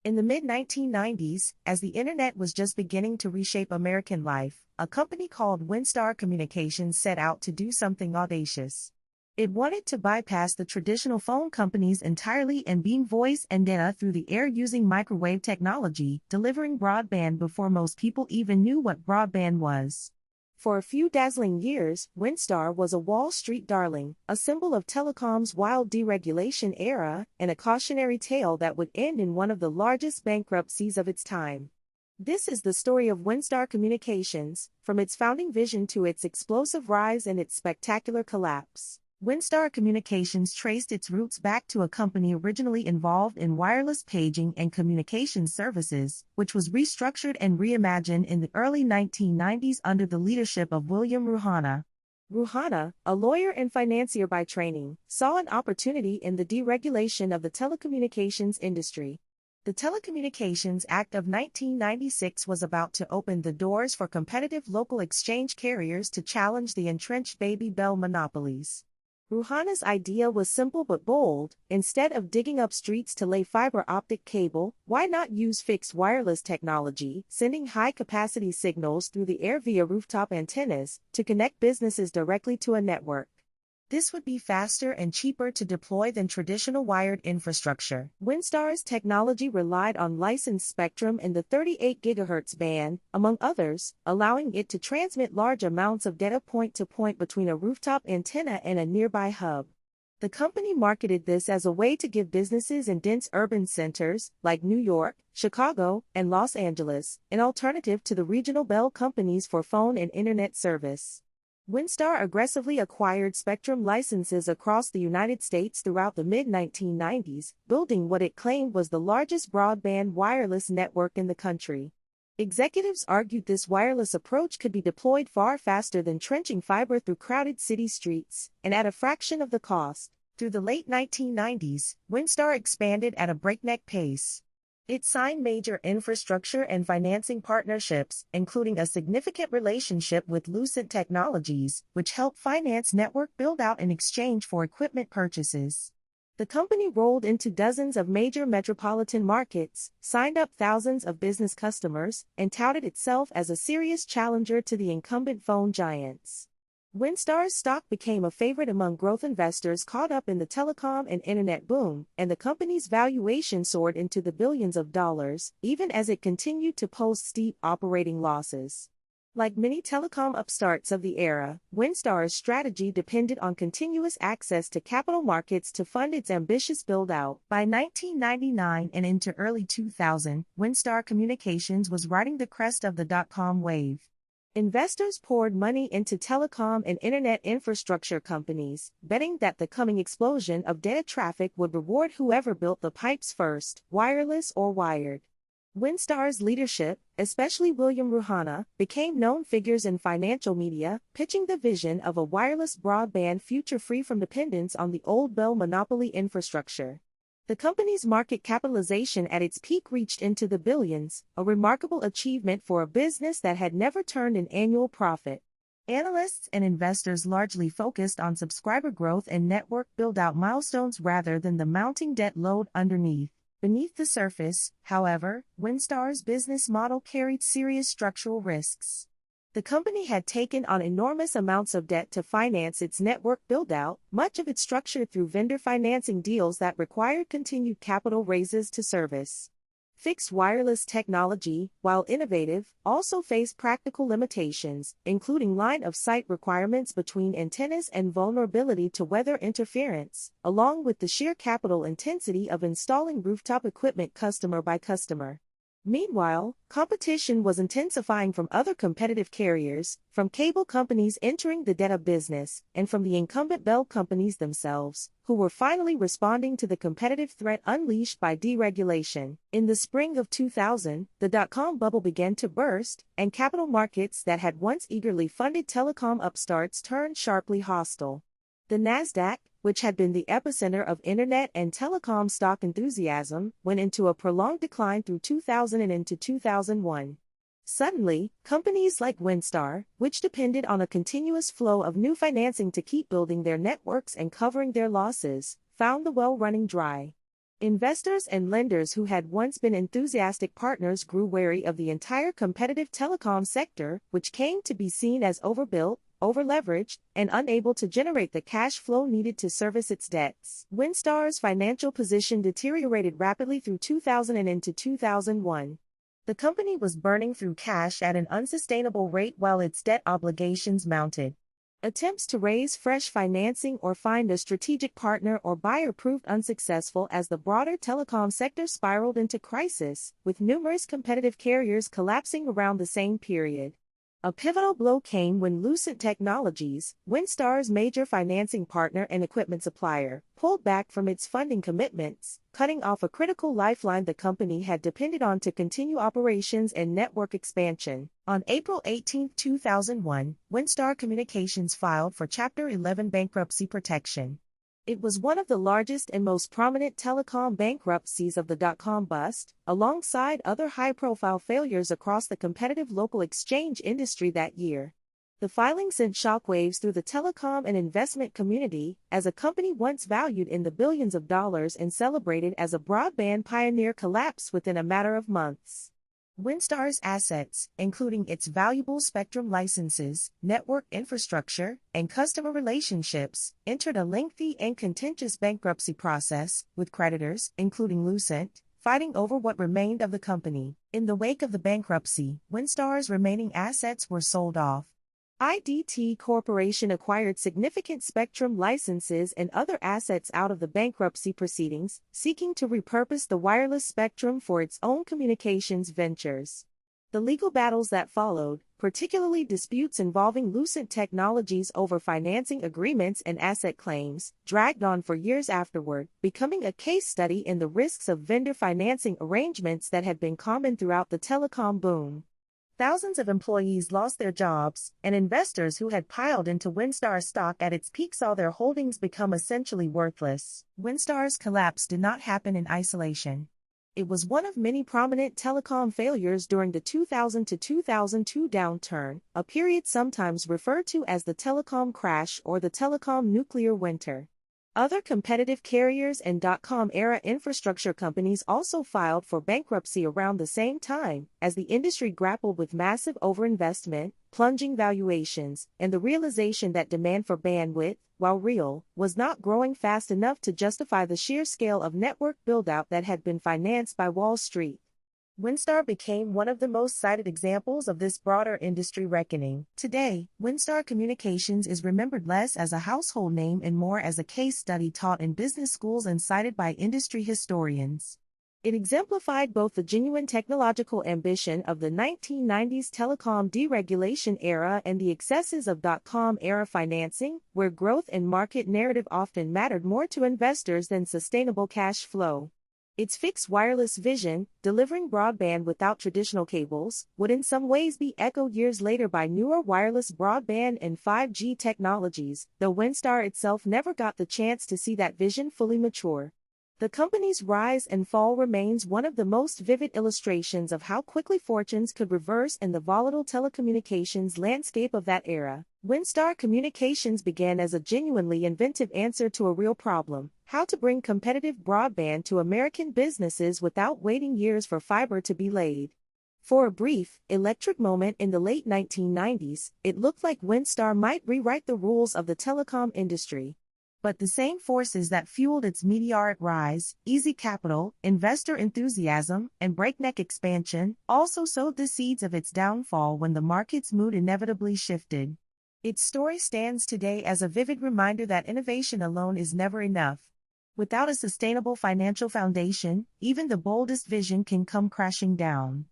In the mid-1990s, as the internet was just beginning to reshape American life, a company called Winstar Communications set out to do something audacious. It wanted to bypass the traditional phone companies entirely and beam voice and data through the air using microwave technology, delivering broadband before most people even knew what broadband was. For a few dazzling years, Winstar was a Wall Street darling, a symbol of telecom's wild deregulation era, and a cautionary tale that would end in one of the largest bankruptcies of its time. This is the story of Winstar Communications, from its founding vision to its explosive rise and its spectacular collapse. Winstar Communications traced its roots back to a company originally involved in wireless paging and communications services, which was restructured and reimagined in the early 1990s under the leadership of William Ruhana. Ruhana, a lawyer and financier by training, saw an opportunity in the deregulation of the telecommunications industry. The Telecommunications Act of 1996 was about to open the doors for competitive local exchange carriers to challenge the entrenched baby bell monopolies. Ruhana's idea was simple but bold. Instead of digging up streets to lay fiber optic cable, why not use fixed wireless technology, sending high-capacity signals through the air via rooftop antennas, to connect businesses directly to a network? This would be faster and cheaper to deploy than traditional wired infrastructure. Winstar's technology relied on licensed spectrum in the 38 GHz band, among others, allowing it to transmit large amounts of data point-to-point between a rooftop antenna and a nearby hub. The company marketed this as a way to give businesses in dense urban centers, like New York, Chicago, and Los Angeles, an alternative to the regional bell companies for phone and internet service. Winstar aggressively acquired spectrum licenses across the United States throughout the mid-1990s, building what it claimed was the largest broadband wireless network in the country. Executives argued this wireless approach could be deployed far faster than trenching fiber through crowded city streets, and at a fraction of the cost. Through the late 1990s, Winstar expanded at a breakneck pace. It signed major infrastructure and financing partnerships, including a significant relationship with Lucent Technologies, which helped finance network build-out in exchange for equipment purchases. The company rolled into dozens of major metropolitan markets, signed up thousands of business customers, and touted itself as a serious challenger to the incumbent phone giants. Winstar's stock became a favorite among growth investors caught up in the telecom and internet boom, and the company's valuation soared into the billions of dollars, even as it continued to post steep operating losses. Like many telecom upstarts of the era, Winstar's strategy depended on continuous access to capital markets to fund its ambitious build-out. By 1999 and into early 2000, Winstar Communications was riding the crest of the dot-com wave. Investors poured money into telecom and internet infrastructure companies, betting that the coming explosion of data traffic would reward whoever built the pipes first, wireless or wired. Winstar's leadership, especially William Ruhana, became known figures in financial media, pitching the vision of a wireless broadband future free from dependence on the old bell monopoly infrastructure. The company's market capitalization at its peak reached into the billions, a remarkable achievement for a business that had never turned an annual profit. Analysts and investors largely focused on subscriber growth and network build-out milestones rather than the mounting debt load underneath. Beneath the surface, however, Winstar's business model carried serious structural risks. The company had taken on enormous amounts of debt to finance its network build-out, much of it structured through vendor financing deals that required continued capital raises to service. Fixed wireless technology, while innovative, also faced practical limitations, including line-of-sight requirements between antennas and vulnerability to weather interference, along with the sheer capital intensity of installing rooftop equipment customer by customer. Meanwhile, competition was intensifying from other competitive carriers, from cable companies entering the data business, and from the incumbent bell companies themselves, who were finally responding to the competitive threat unleashed by deregulation. In the spring of 2000, the dot-com bubble began to burst, and capital markets that had once eagerly funded telecom upstarts turned sharply hostile. The Nasdaq, which had been the epicenter of internet and telecom stock enthusiasm, went into a prolonged decline through 2000 and into 2001. Suddenly, companies like Winstar, which depended on a continuous flow of new financing to keep building their networks and covering their losses, found the well running dry. Investors and lenders who had once been enthusiastic partners grew wary of the entire competitive telecom sector, which came to be seen as overbuilt, overleveraged, and unable to generate the cash flow needed to service its debts. Winstar's financial position deteriorated rapidly through 2000 and into 2001. The company was burning through cash at an unsustainable rate while its debt obligations mounted. Attempts to raise fresh financing or find a strategic partner or buyer proved unsuccessful as the broader telecom sector spiraled into crisis, with numerous competitive carriers collapsing around the same period. A pivotal blow came when Lucent Technologies, Winstar's major financing partner and equipment supplier, pulled back from its funding commitments, cutting off a critical lifeline the company had depended on to continue operations and network expansion. On April 18, 2001, Winstar Communications filed for Chapter 11 bankruptcy protection. It was one of the largest and most prominent telecom bankruptcies of the dot-com bust, alongside other high-profile failures across the competitive local exchange industry that year. The filing sent shockwaves through the telecom and investment community, as a company once valued in the billions of dollars and celebrated as a broadband pioneer collapsed within a matter of months. Winstar's assets, including its valuable spectrum licenses, network infrastructure, and customer relationships, entered a lengthy and contentious bankruptcy process, with creditors, including Lucent, fighting over what remained of the company. In the wake of the bankruptcy, Winstar's remaining assets were sold off. IDT Corporation acquired significant spectrum licenses and other assets out of the bankruptcy proceedings, seeking to repurpose the wireless spectrum for its own communications ventures. The legal battles that followed, particularly disputes involving Lucent Technologies over financing agreements and asset claims, dragged on for years afterward, becoming a case study in the risks of vendor financing arrangements that had been common throughout the telecom boom. Thousands of employees lost their jobs, and investors who had piled into Winstar stock at its peak saw their holdings become essentially worthless. Winstar's collapse did not happen in isolation. It was one of many prominent telecom failures during the 2000 to 2002 downturn, a period sometimes referred to as the telecom crash or the telecom nuclear winter. Other competitive carriers and dot-com-era infrastructure companies also filed for bankruptcy around the same time, as the industry grappled with massive overinvestment, plunging valuations, and the realization that demand for bandwidth, while real, was not growing fast enough to justify the sheer scale of network build-out that had been financed by Wall Street. Winstar became one of the most cited examples of this broader industry reckoning. Today, Winstar Communications is remembered less as a household name and more as a case study taught in business schools and cited by industry historians. It exemplified both the genuine technological ambition of the 1990s telecom deregulation era and the excesses of dot-com era financing, where growth and market narrative often mattered more to investors than sustainable cash flow. Its fixed wireless vision, delivering broadband without traditional cables, would in some ways be echoed years later by newer wireless broadband and 5G technologies, though Winstar itself never got the chance to see that vision fully mature. The company's rise and fall remains one of the most vivid illustrations of how quickly fortunes could reverse in the volatile telecommunications landscape of that era. Winstar Communications began as a genuinely inventive answer to a real problem: how to bring competitive broadband to American businesses without waiting years for fiber to be laid. For a brief, electric moment in the late 1990s, it looked like Winstar might rewrite the rules of the telecom industry. But the same forces that fueled its meteoric rise, easy capital, investor enthusiasm, and breakneck expansion, also sowed the seeds of its downfall when the market's mood inevitably shifted. Its story stands today as a vivid reminder that innovation alone is never enough. Without a sustainable financial foundation, even the boldest vision can come crashing down.